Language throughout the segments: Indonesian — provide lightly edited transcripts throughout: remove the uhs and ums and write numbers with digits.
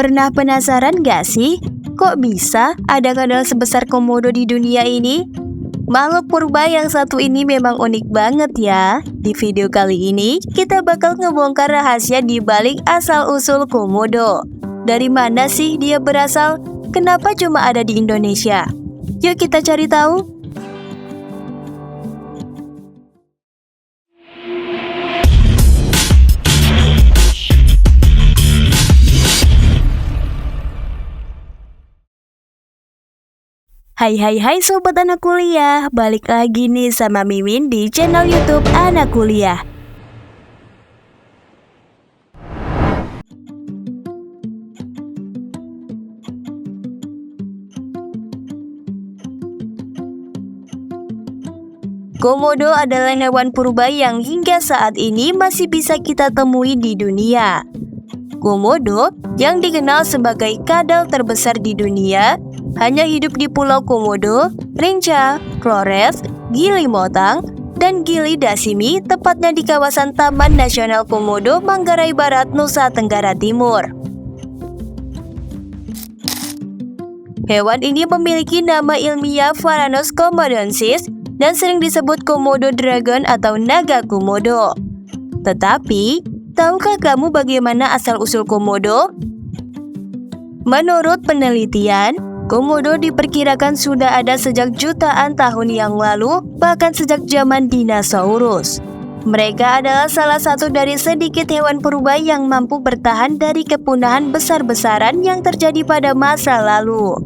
Pernah penasaran gak sih? Kok bisa ada kadal sebesar komodo di dunia ini? Makhluk purba yang satu ini memang unik banget ya. Di video kali ini, kita bakal ngebongkar rahasia di balik asal-usul komodo. Dari mana sih dia berasal? Kenapa cuma ada di Indonesia? Yuk kita cari tahu. Hai sobat anak kuliah, balik lagi nih sama Mimin di channel YouTube Anak Kuliah. Komodo adalah hewan purba yang hingga saat ini masih bisa kita temui di dunia. Komodo yang dikenal sebagai kadal terbesar di dunia hanya hidup di Pulau Komodo, Rinca, Flores, Gili Motang, dan Gili Dasimi, tepatnya di kawasan Taman Nasional Komodo, Manggarai Barat, Nusa Tenggara Timur. Hewan ini memiliki nama ilmiah Varanus komodensis dan sering disebut Komodo dragon atau naga komodo. Tetapi, tahukah kamu bagaimana asal-usul komodo? Menurut penelitian, komodo diperkirakan sudah ada sejak jutaan tahun yang lalu, bahkan sejak zaman dinosaurus. Mereka adalah salah satu dari sedikit hewan purba yang mampu bertahan dari kepunahan besar-besaran yang terjadi pada masa lalu.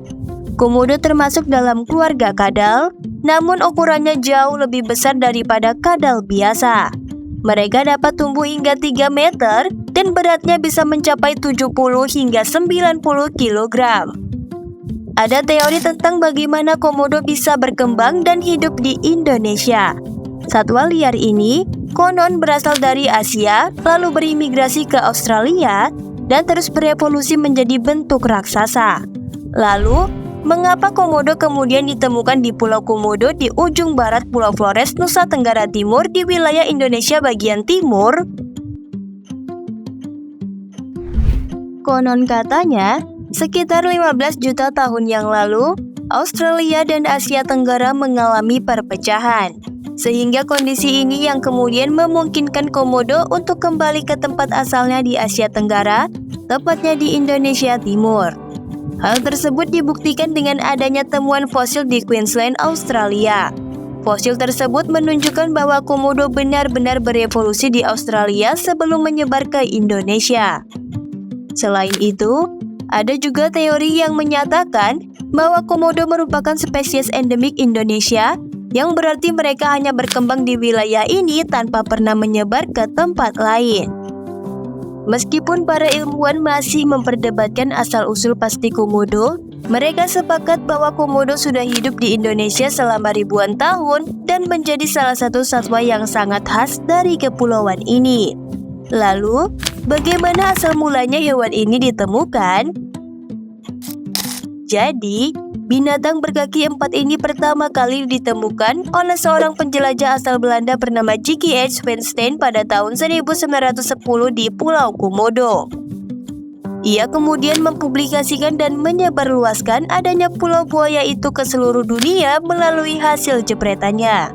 Komodo termasuk dalam keluarga kadal, namun ukurannya jauh lebih besar daripada kadal biasa. Mereka dapat tumbuh hingga 3 meter dan beratnya bisa mencapai 70 hingga 90 kg. Ada teori tentang bagaimana komodo bisa berkembang dan hidup di Indonesia. Satwa liar ini konon berasal dari Asia, lalu berimigrasi ke Australia, dan terus berevolusi menjadi bentuk raksasa. Lalu, mengapa komodo kemudian ditemukan di Pulau Komodo di ujung barat Pulau Flores, Nusa Tenggara Timur di wilayah Indonesia bagian timur? Konon katanya, sekitar 15 juta tahun yang lalu, Australia dan Asia Tenggara mengalami perpecahan. Sehingga kondisi ini yang kemudian memungkinkan komodo untuk kembali ke tempat asalnya di Asia Tenggara, tepatnya di Indonesia Timur. Hal tersebut dibuktikan dengan adanya temuan fosil di Queensland, Australia. Fosil tersebut menunjukkan bahwa komodo benar-benar berevolusi di Australia sebelum menyebar ke Indonesia. Selain itu, ada juga teori yang menyatakan bahwa komodo merupakan spesies endemik Indonesia, yang berarti mereka hanya berkembang di wilayah ini tanpa pernah menyebar ke tempat lain. Meskipun para ilmuwan masih memperdebatkan asal-usul pasti komodo, mereka sepakat bahwa komodo sudah hidup di Indonesia selama ribuan tahun dan menjadi salah satu satwa yang sangat khas dari kepulauan ini. Lalu, bagaimana asal mulanya hewan ini ditemukan? Jadi, binatang berkaki 4 ini pertama kali ditemukan oleh seorang penjelajah asal Belanda bernama J.G.H. Swainstein pada tahun 1910 di Pulau Komodo. Ia kemudian mempublikasikan dan menyebarluaskan adanya pulau buaya itu ke seluruh dunia melalui hasil jepretannya.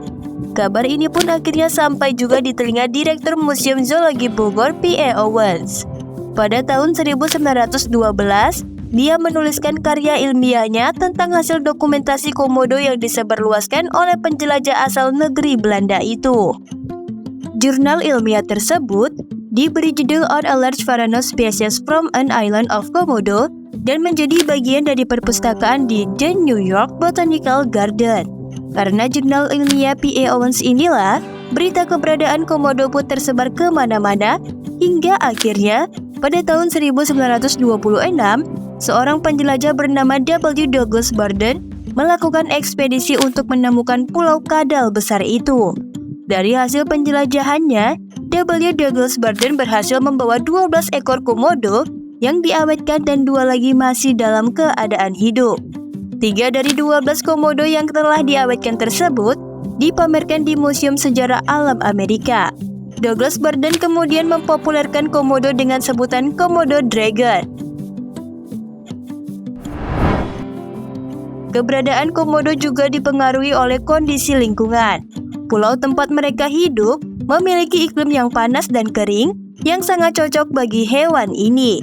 Kabar ini pun akhirnya sampai juga di telinga Direktur Museum Zoologi Bogor, P.A. Owens. Pada tahun 1912, dia menuliskan karya ilmiahnya tentang hasil dokumentasi komodo yang disebarluaskan oleh penjelajah asal negeri Belanda itu. Jurnal ilmiah tersebut diberi judul On a Large Varanus Species from an Island of Komodo dan menjadi bagian dari perpustakaan di The New York Botanical Garden. Karena jurnal ilmiah P.A. Owens inilah, berita keberadaan komodo pun tersebar kemana-mana, hingga akhirnya pada tahun 1926, seorang penjelajah bernama W. Douglas Burden melakukan ekspedisi untuk menemukan pulau kadal besar itu. Dari hasil penjelajahannya, W. Douglas Burden berhasil membawa 12 ekor komodo yang diawetkan dan 2 lagi masih dalam keadaan hidup. 3 dari 12 komodo yang telah diawetkan tersebut dipamerkan di Museum Sejarah Alam Amerika. Douglas Burden kemudian mempopulerkan komodo dengan sebutan Komodo Dragon. Keberadaan komodo juga dipengaruhi oleh kondisi lingkungan. Pulau tempat mereka hidup memiliki iklim yang panas dan kering yang sangat cocok bagi hewan ini.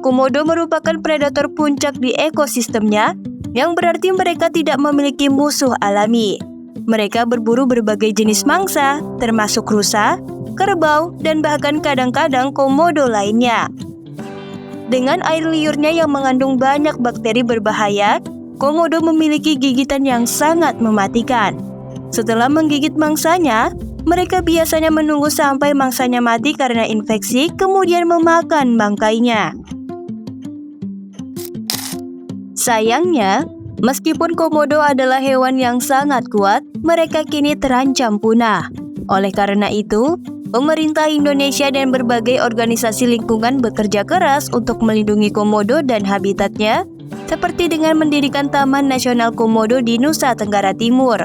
Komodo merupakan predator puncak di ekosistemnya, yang berarti mereka tidak memiliki musuh alami. Mereka berburu berbagai jenis mangsa, termasuk rusa, kerbau, dan bahkan kadang-kadang komodo lainnya. Dengan air liurnya yang mengandung banyak bakteri berbahaya, komodo memiliki gigitan yang sangat mematikan. Setelah menggigit mangsanya, mereka biasanya menunggu sampai mangsanya mati karena infeksi, kemudian memakan bangkainya. Sayangnya, meskipun komodo adalah hewan yang sangat kuat, mereka kini terancam punah. Oleh karena itu, pemerintah Indonesia dan berbagai organisasi lingkungan bekerja keras untuk melindungi komodo dan habitatnya, seperti dengan mendirikan Taman Nasional Komodo di Nusa Tenggara Timur.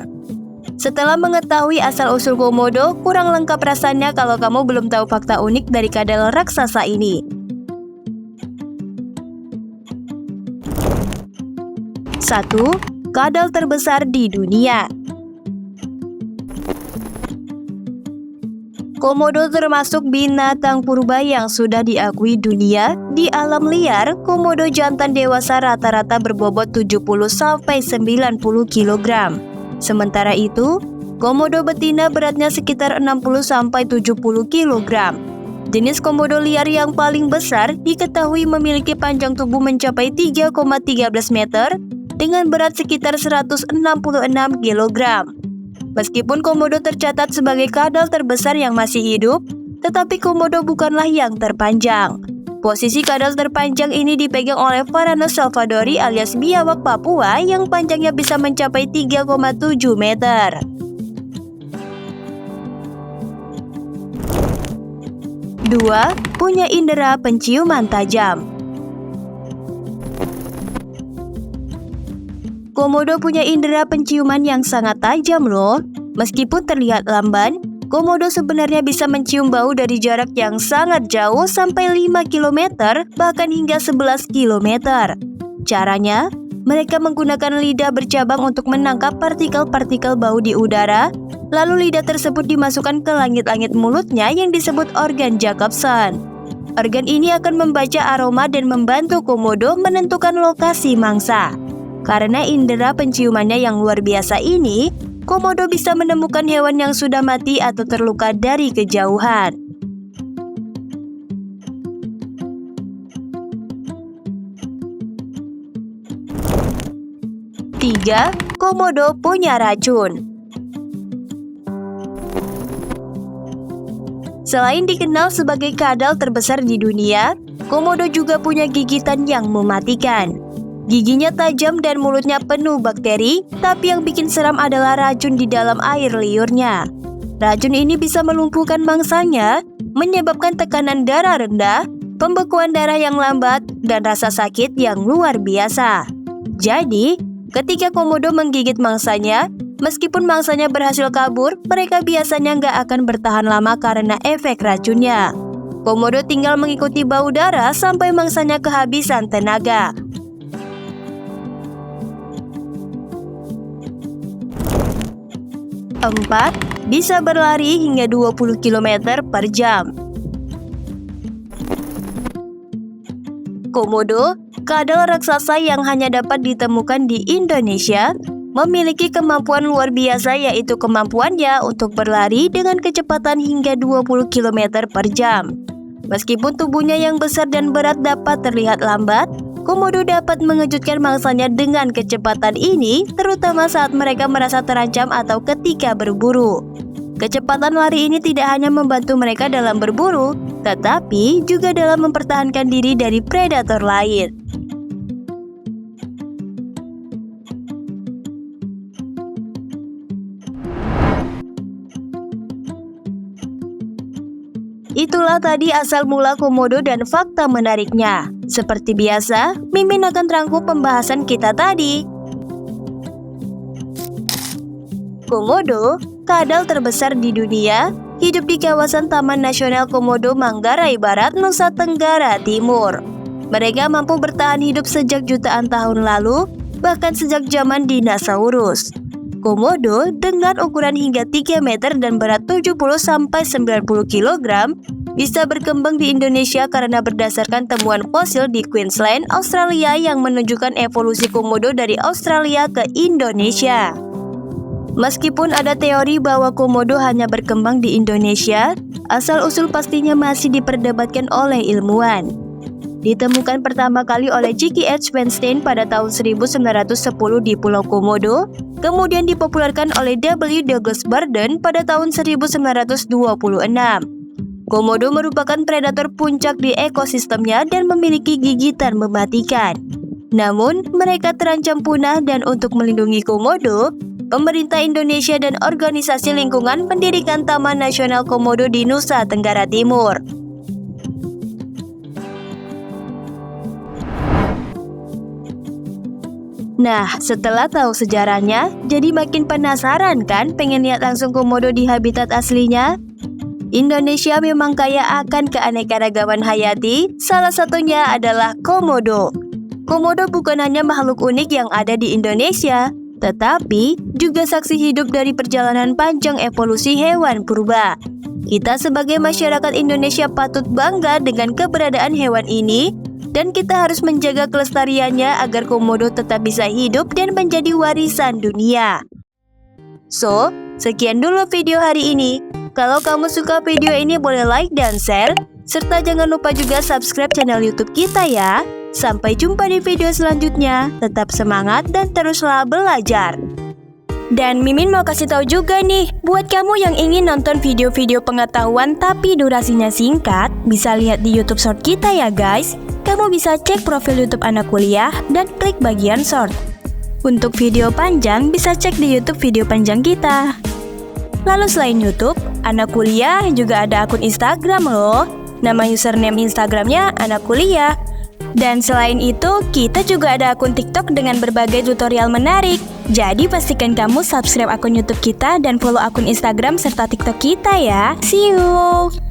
Setelah mengetahui asal-usul komodo, kurang lengkap rasanya kalau kamu belum tahu fakta unik dari kadal raksasa ini. 1. Kadal terbesar di dunia. Komodo termasuk binatang purba yang sudah diakui dunia. Di alam liar, komodo jantan dewasa rata-rata berbobot 70-90 kg. Sementara itu, komodo betina beratnya sekitar 60-70 kg. Jenis komodo liar yang paling besar diketahui memiliki panjang tubuh mencapai 3,13 meter dengan berat sekitar 166 kg. Meskipun komodo tercatat sebagai kadal terbesar yang masih hidup, tetapi komodo bukanlah yang terpanjang. Posisi kadal terpanjang ini dipegang oleh Varanus salvadori alias biawak Papua yang panjangnya bisa mencapai 3,7 meter. 2. Punya indera penciuman tajam. Komodo punya indera penciuman yang sangat tajam loh. Meskipun terlihat lamban, komodo sebenarnya bisa mencium bau dari jarak yang sangat jauh sampai 5 km, bahkan hingga 11 km. Caranya, mereka menggunakan lidah bercabang untuk menangkap partikel-partikel bau di udara, lalu lidah tersebut dimasukkan ke langit-langit mulutnya yang disebut organ Jacobson. Organ ini akan membaca aroma dan membantu komodo menentukan lokasi mangsa. Karena indera penciumannya yang luar biasa ini, komodo bisa menemukan hewan yang sudah mati atau terluka dari kejauhan. 3. Komodo punya racun. Selain dikenal sebagai kadal terbesar di dunia, komodo juga punya gigitan yang mematikan. Giginya tajam dan mulutnya penuh bakteri, tapi yang bikin seram adalah racun di dalam air liurnya. Racun ini bisa melumpuhkan mangsanya, menyebabkan tekanan darah rendah, pembekuan darah yang lambat, dan rasa sakit yang luar biasa. Jadi, ketika komodo menggigit mangsanya, meskipun mangsanya berhasil kabur, mereka biasanya nggak akan bertahan lama karena efek racunnya. Komodo tinggal mengikuti bau darah sampai mangsanya kehabisan tenaga. 4. Bisa berlari hingga 20 km per jam. Komodo, kadal raksasa yang hanya dapat ditemukan di Indonesia, memiliki kemampuan luar biasa, yaitu kemampuannya untuk berlari dengan kecepatan hingga 20 km per jam. Meskipun tubuhnya yang besar dan berat dapat terlihat lambat, komodo dapat mengejutkan mangsanya dengan kecepatan ini, terutama saat mereka merasa terancam atau ketika berburu. Kecepatan lari ini tidak hanya membantu mereka dalam berburu, tetapi juga dalam mempertahankan diri dari predator lain. Itulah tadi asal mula komodo dan fakta menariknya. Seperti biasa, Mimin akan rangkum pembahasan kita tadi. Komodo, kadal terbesar di dunia, hidup di kawasan Taman Nasional Komodo Manggarai Barat, Nusa Tenggara Timur. Mereka mampu bertahan hidup sejak jutaan tahun lalu bahkan sejak zaman dinosaurus. Komodo dengan ukuran hingga 3 meter dan berat 70-90 kg bisa berkembang di Indonesia karena berdasarkan temuan fosil di Queensland, Australia yang menunjukkan evolusi komodo dari Australia ke Indonesia. Meskipun ada teori bahwa komodo hanya berkembang di Indonesia, asal-usul pastinya masih diperdebatkan oleh ilmuwan. Ditemukan pertama kali oleh G.K.H. Weinstein pada tahun 1910 di Pulau Komodo, kemudian dipopulerkan oleh W. Douglas Burden pada tahun 1926. Komodo merupakan predator puncak di ekosistemnya dan memiliki gigitan mematikan. Namun, mereka terancam punah dan untuk melindungi komodo, pemerintah Indonesia dan organisasi lingkungan mendirikan Taman Nasional Komodo di Nusa Tenggara Timur. Nah, setelah tahu sejarahnya, jadi makin penasaran kan pengen lihat langsung komodo di habitat aslinya? Indonesia memang kaya akan keanekaragaman hayati, salah satunya adalah komodo. Komodo bukan hanya makhluk unik yang ada di Indonesia, tetapi juga saksi hidup dari perjalanan panjang evolusi hewan purba. Kita sebagai masyarakat Indonesia patut bangga dengan keberadaan hewan ini, dan kita harus menjaga kelestariannya agar komodo tetap bisa hidup dan menjadi warisan dunia. So, sekian dulu video hari ini. Kalau kamu suka video ini boleh like dan share, serta jangan lupa juga subscribe channel YouTube kita ya. Sampai jumpa di video selanjutnya. Tetap semangat dan teruslah belajar. Dan Mimin mau kasih tahu juga nih, buat kamu yang ingin nonton video-video pengetahuan tapi durasinya singkat, bisa lihat di YouTube Short kita ya guys. Kamu bisa cek profil YouTube Anak Kuliah dan klik bagian Short. Untuk video panjang, bisa cek di YouTube video panjang kita. Lalu selain YouTube, Anak Kuliah juga ada akun Instagram loh. Nama username Instagramnya Anak Kuliah. Dan selain itu, kita juga ada akun TikTok dengan berbagai tutorial menarik. Jadi pastikan kamu subscribe akun YouTube kita dan follow akun Instagram serta TikTok kita ya. See you!